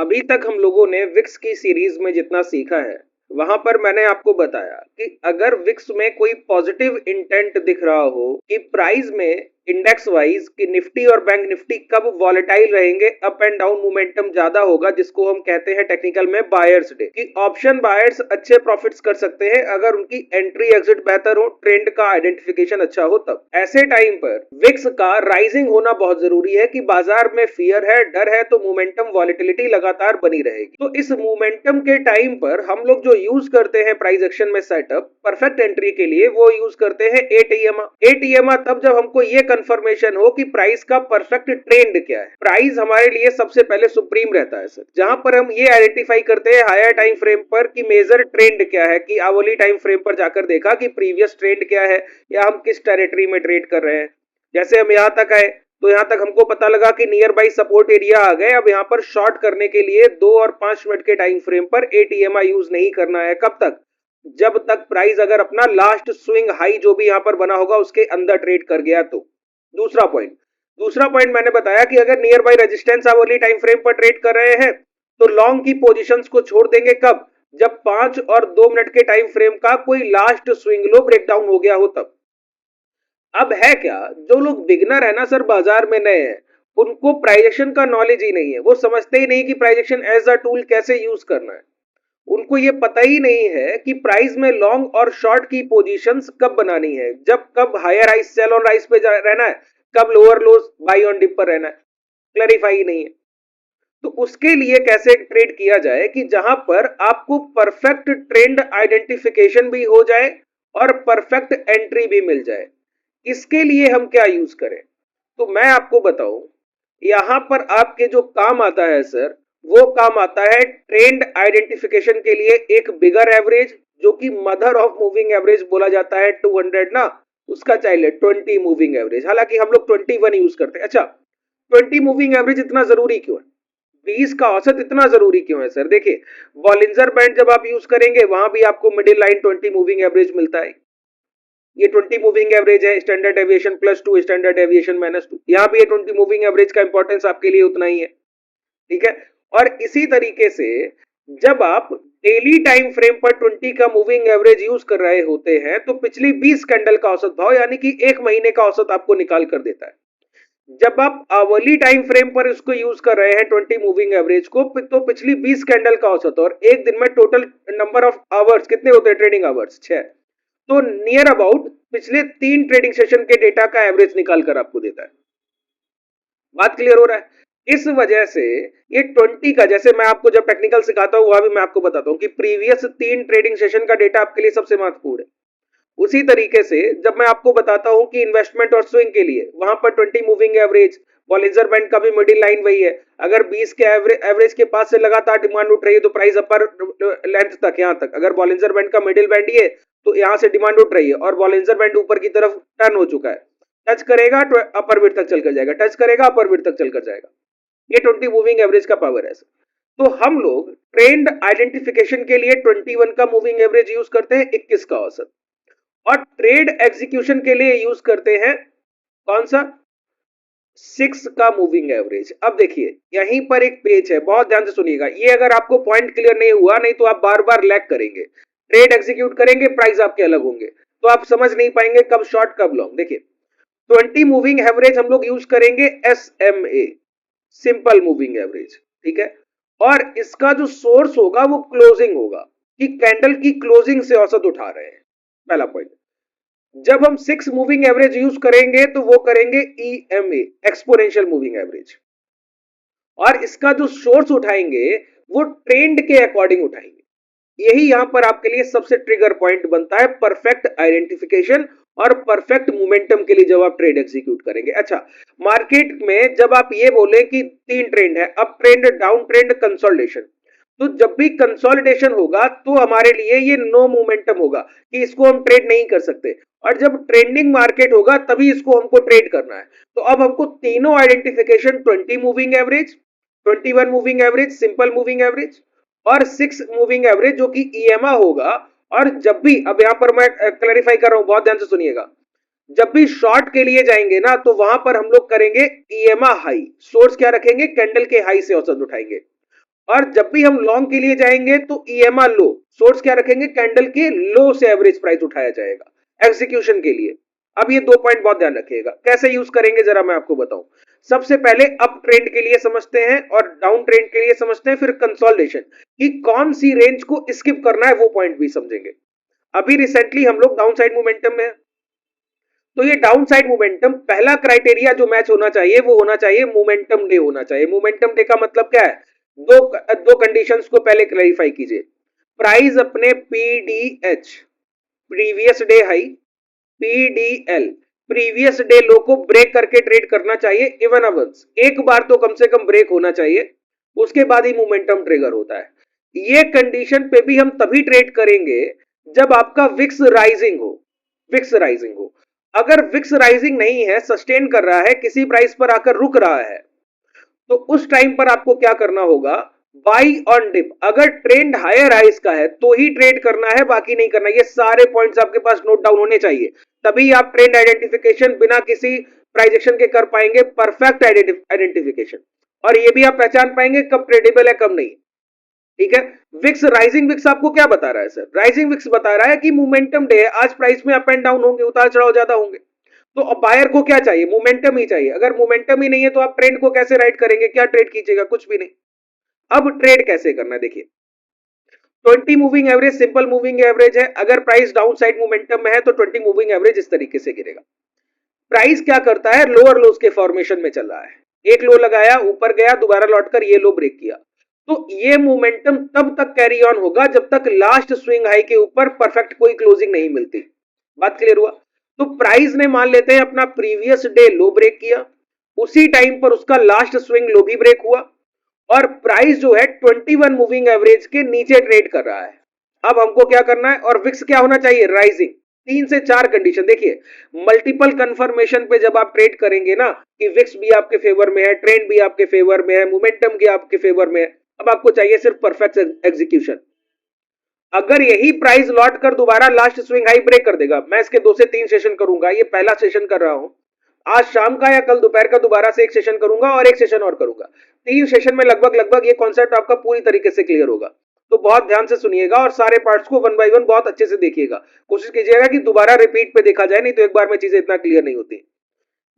अभी तक हम लोगों ने विक्स की सीरीज में जितना सीखा है वहां पर मैंने आपको बताया कि अगर विक्स में कोई पॉजिटिव इंटेंट दिख रहा हो कि प्राइस में इंडेक्स वाइज कि निफ्टी और बैंक निफ्टी कब वॉलेटाइल रहेंगे, अप एंड डाउन मोमेंटम ज्यादा होगा, जिसको हम कहते हैं टेक्निकल में बायर्स डे, कि ऑप्शन बायर्स अच्छे प्रॉफिट्स कर सकते हैं अगर उनकी एंट्री एग्जिट बेहतर हो, ट्रेंड का आइडेंटिफिकेशन अच्छा हो। तब ऐसे टाइम पर विक्स का राइजिंग होना बहुत जरूरी है कि बाजार में फियर है, डर है, तो मोमेंटम वॉलेटिलिटी लगातार बनी रहेगी। तो इस मोमेंटम के टाइम पर हम लोग जो यूज करते हैं प्राइस एक्शन में सेटअप परफेक्ट एंट्री के लिए, वो यूज करते हैं एटीएमआ। एटीएमआ तब जब हमको ये कंफर्मेशन हो कि प्राइस का परफेक्ट ट्रेंड क्या है। प्राइस हमारे लिए सबसे पहले सुप्रीम रहता है सर, जहां पर हम ये आइडेंटिफाई करते हैं हायर टाइम फ्रेम पर कि मेजर ट्रेंड क्या है, कि आवली टाइम फ्रेम पर जाकर देखा कि प्रीवियस ट्रेंड क्या है या हम किस टेरिटरी में ट्रेड कर रहे हैं। जैसे हम यहां तक आए तो यहां तक हमको पता लगा कि नियर बाई सपोर्ट एरिया आ गए। अब यहां पर शॉर्ट करने के लिए 2 और 5 मिनट के टाइम फ्रेम पर एटीएमआ यूज नहीं करना है। कब तक? जब तक प्राइस अगर अपना लास्ट स्विंग हाई जो भी यहां पर बना होगा उसके अंदर ट्रेड कर गया तो। दूसरा पॉइंट मैंने बताया कि अगर near by resistance hourly time frame पर ट्रेड कर रहे हैं तो लॉन्ग की पोजीशंस को छोड़ देंगे। कब? जब 5 और 2 मिनट के टाइम फ्रेम का कोई लास्ट स्विंग लो ब्रेकडाउन हो गया हो तब। अब है क्या, जो लोग बिगनर है ना सर, बाजार में नए हैं, उनको प्राइजेक्शन का नॉलेज ही नहीं है। वो समझते ही नहीं कि प्राइजेक्शन एज अ टूल कैसे यूज करना है। उनको ये पता ही नहीं है कि प्राइस में लॉन्ग और शॉर्ट की पोजीशंस कब बनानी है, जब कब higher high sell on rise पे रहना है, कब lower lows buy on dip पर रहना है, क्लैरिफाई ही नहीं है। तो उसके लिए कैसे ट्रेड किया जाए कि जहां पर आपको परफेक्ट ट्रेंड आइडेंटिफिकेशन भी हो जाए और परफेक्ट एंट्री भी मिल जाए। इसके लिए हम क्या यूज करें? तो मैं आपको बताऊं, यहां पर आपके जो काम आता है सर, वो काम आता है ट्रेंड आइडेंटिफिकेशन के लिए एक बिगर एवरेज, जो कि मदर ऑफ मूविंग एवरेज बोला जाता है। 200 ना, उसका चाइल्ड है 20 मूविंग एवरेज। हालांकि हम लोग 21 यूज करते हैं। अच्छा, 20 मूविंग एवरेज इतना जरूरी क्यों है? 20 का औसत इतना जरूरी क्यों है सर? देखिए, बॉलिंजर बैंड जब आप यूज करेंगे वहां भी आपको मिडिल लाइन 20 मूविंग एवरेज मिलता है। ये 20 मूविंग एवरेज है, स्टैंडर्ड डेविएशन +2, स्टैंडर्ड डेविएशन -2। यहां भी ये 20 मूविंग एवरेज का इंपॉर्टेंस आपके लिए उतना ही है। ठीक है। और इसी तरीके से जब आप डेली टाइम फ्रेम पर 20 का मूविंग एवरेज यूज कर रहे होते हैं तो पिछली 20 कैंडल का औसत भाव यानी कि एक महीने का औसत आपको निकाल कर देता है। जब आप आवरली टाइम फ्रेम पर इसको यूज कर रहे हैं 20 मूविंग एवरेज को, तो पिछली 20 कैंडल का औसत, और एक दिन में टोटल नंबर ऑफ आवर्स कितने होते हैं? Trading hours 6। तो नियर अबाउट पिछले 3 ट्रेडिंग सेशन के डेटा का एवरेज निकाल कर आपको देता है। बात क्लियर हो रहा है? इस वजह से ये 20 का, जैसे मैं आपको जब टेक्निकल सिखाता हूं वहां भी मैं आपको बताता हूं कि प्रीवियस 3 ट्रेडिंग सेशन का डेटा आपके लिए सबसे महत्वपूर्ण है। उसी तरीके से जब मैं आपको बताता हूं कि इन्वेस्टमेंट और स्विंग के लिए वहां पर 20 मूविंग एवरेज, बॉलिंजर बैंड का भी मिडिल लाइन वही है। अगर 20 के एवरेज के पास से लगातार डिमांड उठ रही है तो प्राइस अपर लेंथ तक, यहां तक, अगर बॉलिंजर बैंड का मिडिल बैंड ही है तो यहां से डिमांड उठ रही है और बॉलिंजर बैंड ऊपर की तरफ टर्न हो चुका है, टच करेगा तो अपर विड्थ तक चलकर जाएगा, टच करेगा अपर विड्थ तक चलकर जाएगा। ये 20 मूविंग एवरेज का पावर है। तो हम लोग ट्रेंड आइडेंटिफिकेशन के लिए 21 का मूविंग एवरेज यूज करते हैं, 21 का औसत, और ट्रेड एग्जीक्यूशन के लिए यूज करते हैं कौन सा? 6 का मूविंग एवरेज। अब देखिए यहीं पर एक पेज है, बहुत ध्यान से सुनिएगा। ये अगर आपको पॉइंट क्लियर नहीं हुआ, नहीं तो आप बार बार लैग करेंगे, ट्रेड एग्जीक्यूट करेंगे, प्राइस आपके अलग होंगे, तो आप समझ नहीं पाएंगे कब शॉर्ट कब लॉन्ग। देखिए 20 मूविंग एवरेज हम लोग यूज करेंगे SMA, सिंपल मूविंग एवरेज। ठीक है। और इसका जो सोर्स होगा वो क्लोजिंग होगा, कि कैंडल की क्लोजिंग से औसत उठा रहे हैं, पहला पॉइंट। जब हम 6 मूविंग एवरेज यूज करेंगे तो वो करेंगे EMA, एक्सपोनेंशियल मूविंग एवरेज, और इसका जो सोर्स उठाएंगे वो ट्रेंड के अकॉर्डिंग उठाएंगे। यही यहां पर आपके लिए सबसे ट्रिगर पॉइंट बनता है परफेक्ट आइडेंटिफिकेशन और परफेक्ट मोमेंटम के लिए जब आप ट्रेड एग्जीक्यूट करेंगे। अच्छा, मार्केट में जब आप ये बोले कि 3 ट्रेंड है, up trend, down trend, consolidation, तो जब भी कंसोलिडेशन होगा तो हमारे लिए ये नो मोमेंटम होगा कि इसको हम ट्रेड नहीं कर सकते, और जब ट्रेंडिंग मार्केट होगा तभी इसको हमको ट्रेड करना है। तो अब हमको तीनों identification, 20 moving average, 21 moving average, simple moving average, और 6 मूविंग एवरेज जो कि EMA होगा। और जब भी, अब यहां पर मैं क्लैरिफाई कर रहा हूं, बहुत ध्यान से सुनिएगा, जब भी शॉर्ट के लिए जाएंगे ना तो वहां पर हम लोग करेंगे EMA हाई, सोर्स क्या रखेंगे? कैंडल के हाई से औसत उठाएंगे। और जब भी हम लॉन्ग के लिए जाएंगे तो ईएमआर लो, सोर्स क्या रखेंगे, कैंडल के लो से एवरेज प्राइस उठाया जाएगा एग्जीक्यूशन के लिए। अब ये दो पॉइंट बहुत ध्यान रखिएगा, कैसे यूज करेंगे जरा मैं आपको बताऊं। सबसे पहले अप ट्रेंड के लिए समझते हैं और डाउन ट्रेंड के लिए समझते हैं, फिर कंसोलिडेशन कि कौन सी रेंज को स्किप करना है वो पॉइंट भी समझेंगे। अभी रिसेंटली हम लोग डाउन साइड मोमेंटम में है, तो ये डाउन साइड मोमेंटम पहला क्राइटेरिया जो मैच होना चाहिए वो होना चाहिए मोमेंटम डे होना चाहिए। मोमेंटम डे का मतलब क्या है, दो दो कंडीशंस को पहले क्लैरिफाई कीजिए। प्राइस अपने PDH previous day high, PDL previous day low को ब्रेक करके ट्रेड करना चाहिए इवन अवर्स, एक बार तो कम से कम ब्रेक होना चाहिए, उसके बाद ही मोमेंटम ट्रिगर होता है। ये कंडीशन पे भी हम तभी ट्रेड करेंगे जब आपका विक्स राइजिंग हो, विक्स राइजिंग हो। अगर विक्स राइजिंग नहीं है, सस्टेन कर रहा है, किसी प्राइस पर आकर रुक रहा है, तो उस टाइम पर आपको क्या करना होगा, बाई ऑन डिप। अगर ट्रेंड हायर हाइस का है तो ही ट्रेड करना है, बाकी नहीं करना। ये सारे पॉइंट्स आपके पास नोट डाउन होने चाहिए, तभी आप ट्रेंड आइडेंटिफिकेशन बिना किसी प्राइस एक्शन के कर पाएंगे, परफेक्ट आइडेंटिफिकेशन। और ये भी आप पहचान पाएंगे कब ट्रेडेबल है कब नहीं। ठीक है, विक्स राइजिंग विक्स आपको क्या बता रहा है सर, राइजिंग विक्स बता रहा है कि मोमेंटम डे है, आज प्राइस में अप एंड डाउन होंगे, उतार चढ़ाव ज्यादा होंगे, तो अब बायर को क्या चाहिए, मोमेंटम ही चाहिए। अगर मोमेंटम ही नहीं है तो आप ट्रेंड को कैसे राइड करेंगे, क्या ट्रेड कीजिएगा, कुछ भी नहीं। अब ट्रेड कैसे करना है देखिए, 20 moving average simple moving average है। अगर प्राइस डाउन साइड मोमेंटम में है तो 20 मूविंग एवरेज इस तरीके से गिरेगा। प्राइस क्या करता है, लोअर लोज के फॉर्मेशन में चल रहा है, एक लो लगाया, ऊपर गया, दोबारा लौटकर ये लो ब्रेक किया, तो ये मोमेंटम तब तक कैरी ऑन होगा जब तक लास्ट स्विंग हाई के ऊपर परफेक्ट कोई क्लोजिंग नहीं मिलती। बात क्लियर हुआ। तो प्राइस ने मान लेते हैं अपना प्रीवियस डे लो ब्रेक किया, उसी टाइम पर उसका लास्ट स्विंग लो भी ब्रेक हुआ, और प्राइस जो है 21 मूविंग एवरेज के नीचे ट्रेड कर रहा है। अब हमको क्या करना है, और विक्स क्या होना चाहिए, राइजिंग। 3 से 4 कंडीशन देखिए, मल्टीपल कंफर्मेशन पे जब आप ट्रेड करेंगे ना कि विक्स भी आपके फेवर में है, ट्रेंड भी आपके फेवर में है, मोमेंटम भी आपके फेवर में है, अब आपको चाहिए सिर्फ परफेक्ट एग्जीक्यूशन। अगर यही प्राइस लौट कर दोबारा लास्ट स्विंग हाई ब्रेक कर देगा, मैं इसके 2 से 3 सेशन करूंगा, ये पहला सेशन कर रहा हूं, आज शाम का या कल दोपहर का दोबारा से एक सेशन करूंगा और एक सेशन और करूंगा, 3 सेशन में लगभग लगभग ये कॉन्सेप्ट आपका पूरी तरीके से क्लियर होगा। तो बहुत ध्यान से सुनिएगा और सारे पार्ट्स को वन बाय वन बहुत अच्छे से देखिएगा, कोशिश कीजिएगा कि दोबारा रिपीट पे देखा जाए, नहीं तो एक बार में चीजें इतना क्लियर नहीं होती।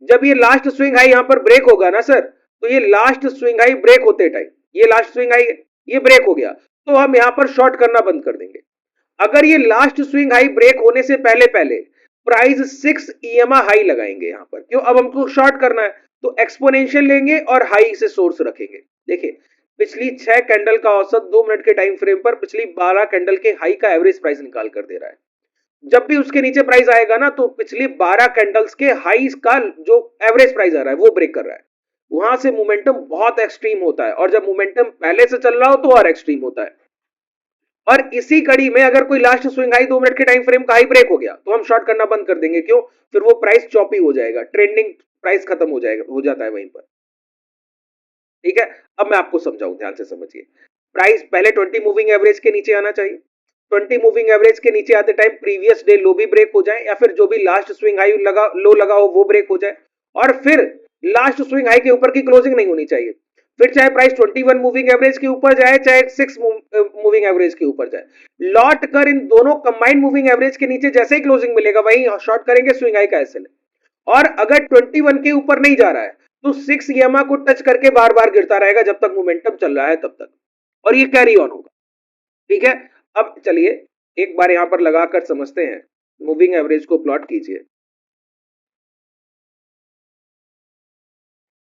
जब ये लास्ट स्विंग हाई यहां पर ब्रेक होगा ना सर, तो ये लास्ट स्विंग हाई ब्रेक होते टाइम, ये लास्ट स्विंग हाई ये ब्रेक हो गया, तो हम यहां पर शॉर्ट करना बंद कर देंगे। अगर ये लास्ट स्विंग हाई ब्रेक होने से पहले पहले प्राइस 6 ईएमआ हाई लगाएंगे यहां पर, क्यों, अब हमको शॉर्ट करना है, तो एक्सपोनेंशियल लेंगे और हाई से सोर्स रखेंगे। देखिए पिछली 6 कैंडल का औसत 2 मिनट के टाइम फ्रेम पर पिछली 12 कैंडल के हाई का एवरेज प्राइस निकाल कर दे रहा है। जब भी उसके नीचे प्राइस आएगा ना, तो पिछली 12 कैंडल्स के हाई का जो एवरेज प्राइस आ रहा है वो ब्रेक कर रहा है, वहां से मोमेंटम बहुत एक्सट्रीम होता है, और जब मोमेंटम पहले से चल रहा हो तो और एक्सट्रीम होता है। और इसी कड़ी में अगर कोई लास्ट स्विंग हाई 2 मिनट के टाइम फ्रेम का हाई ब्रेक हो गया तो हम शॉर्ट करना बंद कर देंगे, क्यों, फिर वो प्राइस चॉपी हो जाएगा, ट्रेंडिंग प्राइस खत्म हो जाएगा, हो जाता है वहीं पर। ठीक है, अब मैं आपको समझाऊं, ध्यान से समझिए। प्राइस पहले 20 मूविंग एवरेज के नीचे आना चाहिए, 20 मूविंग एवरेज के नीचे आते टाइम प्रीवियस डे लो भी ब्रेक हो जाए, या फिर जो भी लास्ट स्विंग हाई लगा लो लगा हो वो ब्रेक हो जाए, और फिर लास्ट स्विंग हाई के ऊपर की क्लोजिंग नहीं होनी चाहिए। फिर चाहे प्राइस 21 मूविंग एवरेज के ऊपर जाए, चाहे 6 मूविंग एवरेज के ऊपर जाए, लौट कर इन दोनों कंबाइंड मूविंग एवरेज के नीचे जैसे ही क्लोजिंग मिलेगा वहीं शॉर्ट करेंगे, स्विंग हाई का एसएल। और अगर 21 के ऊपर नहीं जा रहा है तो 6 ईएमआ को टच करके बार बार गिरता रहेगा जब तक मोमेंटम चल रहा है तब तक, और ये कैरी ऑन होगा। ठीक है, अब चलिए एक बार यहां पर लगाकर समझते हैं, मूविंग एवरेज को प्लॉट कीजिए।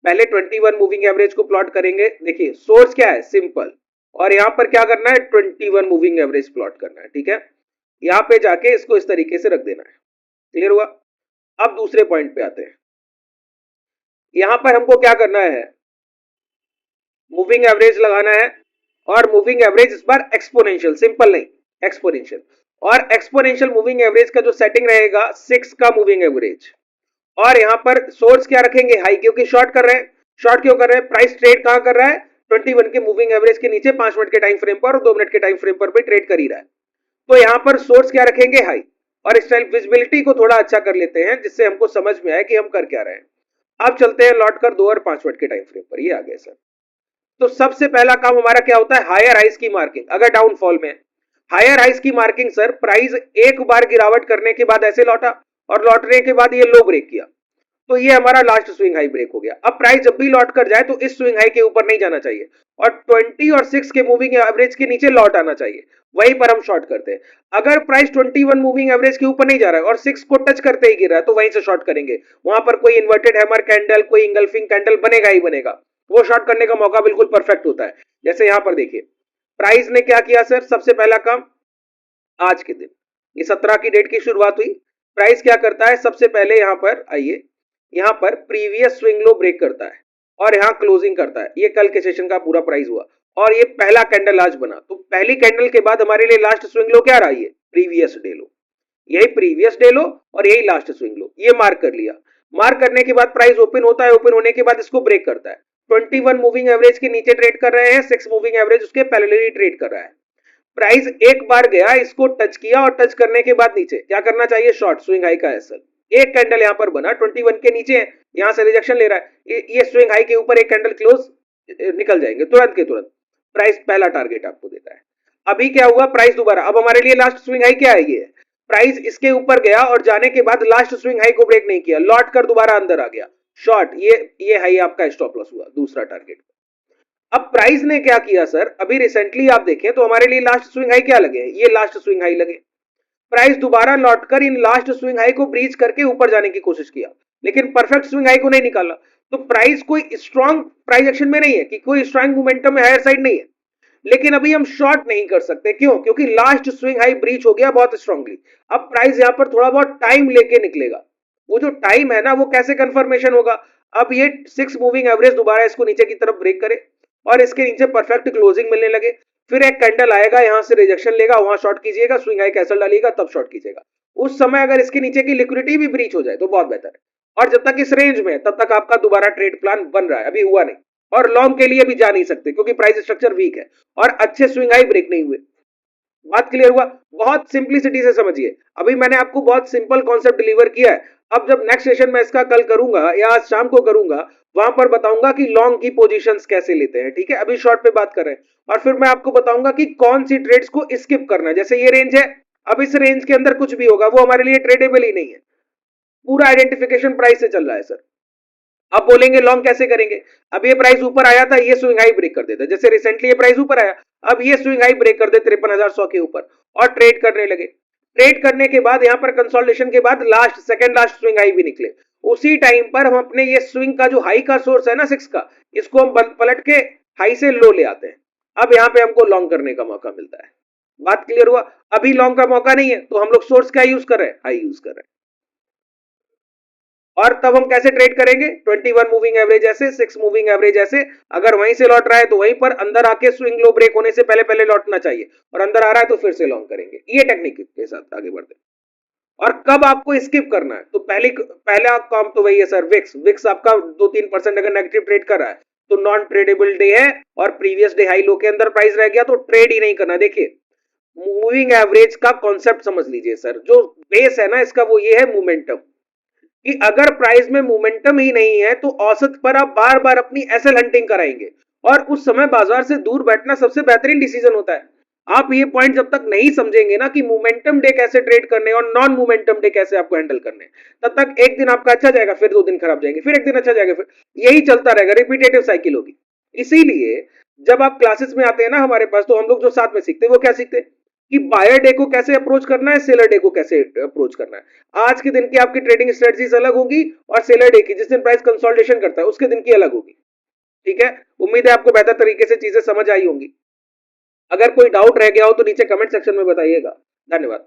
पहले 21 मूविंग एवरेज को प्लॉट करेंगे, देखिए सोर्स क्या है, सिंपल, और यहां पर क्या करना है, 21 मूविंग एवरेज प्लॉट करना है। ठीक है, यहां पे जाके इसको इस तरीके से रख देना है, क्लियर हुआ। अब दूसरे पॉइंट पे आते हैं, यहां पर हमको क्या करना है, मूविंग एवरेज लगाना है, और मूविंग एवरेज इस बार एक्सपोनेंशियल, सिंपल नहीं एक्सपोनेंशियल, और एक्सपोनेंशियल मूविंग एवरेज का जो सेटिंग रहेगा 6 का मूविंग एवरेज, और यहां पर सोर्स क्या रखेंगे, हाई, क्योंकि शॉर्ट कर रहे हैं। शॉर्ट क्यों कर रहे हैं, प्राइस ट्रेड कहां कर रहा है, 21 के मूविंग एवरेज के नीचे 5 मिनट के टाइम फ्रेम पर और 2 मिनट के टाइम फ्रेम पर भी ट्रेड कर ही रहा है, तो यहां पर सोर्स क्या रखेंगे, हाई। और इस टाइम विजिबिलिटी को थोड़ा अच्छा कर लेते हैं जिससे हमको समझ में आए कि हम कर क्या रहे हैं। अब चलते हैं लौट कर 2 और 5 मिनट के टाइम फ्रेम पर, ये आ गया सर। तो सबसे पहला काम हमारा क्या होता है, हायर हाइस की मार्किंग। अगर डाउनफॉल में हायर हाइस की मार्किंग सर, प्राइस एक बार गिरावट करने के बाद ऐसे लौटा और लौटने के बाद ये लो ब्रेक किया, तो ये हमारा लास्ट स्विंग हाई ब्रेक हो गया। अब प्राइस जब भी लौट कर जाए तो इस स्विंग हाई के ऊपर नहीं जाना चाहिए और 20 और 6 के मूविंग एवरेज के नीचे लौट आना चाहिए, वहीं पर हम शॉर्ट करते हैं। अगर प्राइस 21 मूविंग एवरेज के ऊपर नहीं जा रहा है और 6 को टच करते ही गिर रहा है तो वहीं से शॉर्ट करेंगे। वहां पर कोई इन्वर्टेड हैमर कैंडल, कोई इंगल्फिंग कैंडल बनेगा ही बनेगा, वो शॉर्ट करने का मौका बिल्कुल परफेक्ट होता है। जैसे यहां पर देखिए प्राइस ने क्या किया सर, सबसे पहला काम आज के दिन ये 17 की डेट की शुरुआत हुई, प्राइस क्या करता है, सबसे पहले यहां पर आइए, यहां पर प्रीवियस स्विंग लो ब्रेक करता है और यहां क्लोजिंग करता है। ये कल के सेशन का पूरा प्राइस हुआ और ये पहला कैंडल आज बना, तो पहली कैंडल के बाद हमारे लिए लास्ट स्विंग लो क्या रहा, ये प्रीवियस डे लो, यही प्रीवियस डे लो और यही लास्ट स्विंग लो, ये मार्क कर लिया। मार्क करने के बाद प्राइस ओपन होता है, ओपन होने के बाद इसको ब्रेक करता है, 21 मूविंग एवरेज के नीचे ट्रेड कर रहे हैं, 6 मूविंग एवरेज उसके पैरेलली ट्रेड कर रहा है। प्राइस एक बार गया, इसको टच किया और टच करने के बाद नीचे क्या करना चाहिए, शॉर्ट स्विंग हाई का एसएल। एक कैंडल यहां पर बना 21 के नीचे है, यहां से रिजेक्शन ले रहा है, ये स्विंग हाई के ऊपर एक कैंडल क्लोज निकल जाएंगे तुरंत के तुरंत, प्राइस पहला टारगेट आपको देता है। अभी क्या हुआ, प्राइस दोबारा, अब हमारे लिए लास्ट स्विंग हाई क्या है, ये प्राइस इसके ऊपर गया और जाने के बाद लास्ट स्विंग हाई को ब्रेक नहीं किया, लौट कर दोबारा अंदर आ गया, शॉर्ट, ये हाई आपका स्टॉप लॉस हुआ दूसरा टारगेट। अब प्राइस ने क्या किया सर, अभी रिसेंटली आप देखें तो हमारे लिए लास्ट स्विंग हाई क्या लगे, ये लास्ट स्विंग हाई लगे। प्राइस दोबारा लौटकर इन लास्ट स्विंग हाई को ब्रीच करके ऊपर जाने की कोशिश किया, लेकिन परफेक्ट स्विंग हाई को नहीं निकाला। तो प्राइस कोई स्ट्रॉन्ग प्राइस एक्शन में नहीं है, कि कोई स्ट्रॉन्ग मोमेंटम में हायर साइड नहीं है, लेकिन अभी हम शॉर्ट नहीं कर सकते, क्यों, क्योंकि लास्ट स्विंग हाई ब्रीच हो गया बहुत स्ट्रांगली। अब प्राइस यहां पर थोड़ा बहुत टाइम लेके निकलेगा, वो जो टाइम है ना, वो कैसे कंफर्मेशन होगा, अब ये 6 मूविंग एवरेज दोबारा इसको नीचे की तरफ ब्रेक करे और इसके नीचे परफेक्ट क्लोजिंग मिलने लगे, फिर एक कैंडल आएगा, यहां से रिजेक्शन लेगा, वहां शॉर्ट कीजिएगा, स्विंग हाई कैसल डालिएगा, तब शॉर्ट कीजिएगा। उस समय अगर इसके नीचे की लिक्विडिटी भी ब्रीच हो जाए तो बहुत बेहतर है, और जब तक इस रेंज में है तब तक आपका दोबारा ट्रेड प्लान बन रहा है, अभी हुआ नहीं। और लॉन्ग के लिए भी जा नहीं सकते क्योंकि प्राइस स्ट्रक्चर वीक है और अच्छे स्विंग हाई ब्रेक नहीं हुए। बात क्लियर हुआ, बहुत सिंपलिसिटी से समझिए, अभी मैंने आपको बहुत सिंपल कॉन्सेप्ट डिलीवर किया है। अब जब नेक्स्ट सेशन में इसका कल करूंगा या आज शाम को करूंगा, वहां पर बताऊंगा कि लॉन्ग की पोजीशंस कैसे लेते हैं, ठीक है, अभी शॉर्ट पे बात कर रहे हैं, और फिर मैं आपको बताऊंगा कि कौन सी ट्रेड्स को स्किप करना है। जैसे ये रेंज है, अब इस रेंज के अंदर कुछ भी होगा वो हमारे लिए ट्रेडेबल ही नहीं है, पूरा आइडेंटिफिकेशन प्राइस से चल रहा है सर। अब बोलेंगे लॉन्ग कैसे करेंगे, अब ये प्राइस ऊपर आया था, ये स्विंग हाई ब्रेक कर देता, जैसे रिसेंटली ये प्राइस ऊपर आया, अब ये स्विंग हाई ब्रेक कर दे 53,100 के ऊपर और ट्रेड करने लगे। ट्रेड करने के बाद यहां पर कंसोलिडेशन के बाद last second last swing high भी निकले, उसी टाइम पर हम अपने ये स्विंग का जो हाई का सोर्स है ना 6 का, इसको हम पलट के हाई से लो ले आते हैं। अब यहां पे हमको लॉन्ग करने का मौका मिलता है। बात क्लियर हुआ, अभी लॉन्ग का मौका नहीं है तो हम लोग सोर्स क्या यूज कर रहे हैं, हाई यूज कर रहे हैं। और तब हम कैसे ट्रेड करेंगे, 21 मूविंग एवरेज ऐसे, 6 मूविंग एवरेज ऐसे, अगर वहीं से लौट रहा है तो वहीं पर अंदर आके स्विंग लो ब्रेक होने से पहले पहले लौटना चाहिए, और अंदर आ रहा है तो फिर से लॉन्ग करेंगे, ये टेक्निक के साथ आगे बढ़ते हैं। और कब आपको स्किप करना है, तो पहला काम तो वही है सर, विक्स विक्स आपका 2-3% अगर नेगेटिव ट्रेड कर रहा है तो नॉन ट्रेडेबल डे है, और प्रीवियस डे हाई लो के अंदर प्राइस रह गया तो ट्रेड ही नहीं करना। देखिए मूविंग एवरेज का कॉन्सेप्ट समझ लीजिए सर, जो बेस है ना इसका वो ये है मोमेंटम, कि अगर प्राइस में मोमेंटम ही नहीं है तो औसत पर आप बार बार अपनी एसएल हंटिंग कराएंगे, और उस समय बाजार से दूर बैठना सबसे बेहतरीन डिसीजन होता है। आप ये पॉइंट जब तक नहीं समझेंगे ना कि मोमेंटम डे कैसे ट्रेड करने और नॉन मोमेंटम डे कैसे आपको हैंडल करने, तब तक एक दिन आपका अच्छा जाएगा, फिर 2 दिन खराब जाएंगे, फिर एक दिन अच्छा जाएगा, फिर यही चलता रहेगा, रिपीटेटिव साइकिल होगी। इसीलिए जब आप क्लासेस में आते हैं ना हमारे पास, तो हम लोग जो साथ में सीखते हैं वो क्या सीखते हैं, कि बायर डे को कैसे अप्रोच करना है, सेलर डे को कैसे अप्रोच करना है। आज के दिन की आपकी ट्रेडिंग स्ट्रेटजीज अलग होगी और सेलर डे की, जिस दिन प्राइस कंसोलिडेशन करता है उसके दिन की अलग होगी, ठीक है। उम्मीद है आपको बेहतर तरीके से चीजें समझ आई होंगी। अगर कोई डाउट रह गया हो तो नीचे कमेंट सेक्शन में बताइएगा। धन्यवाद।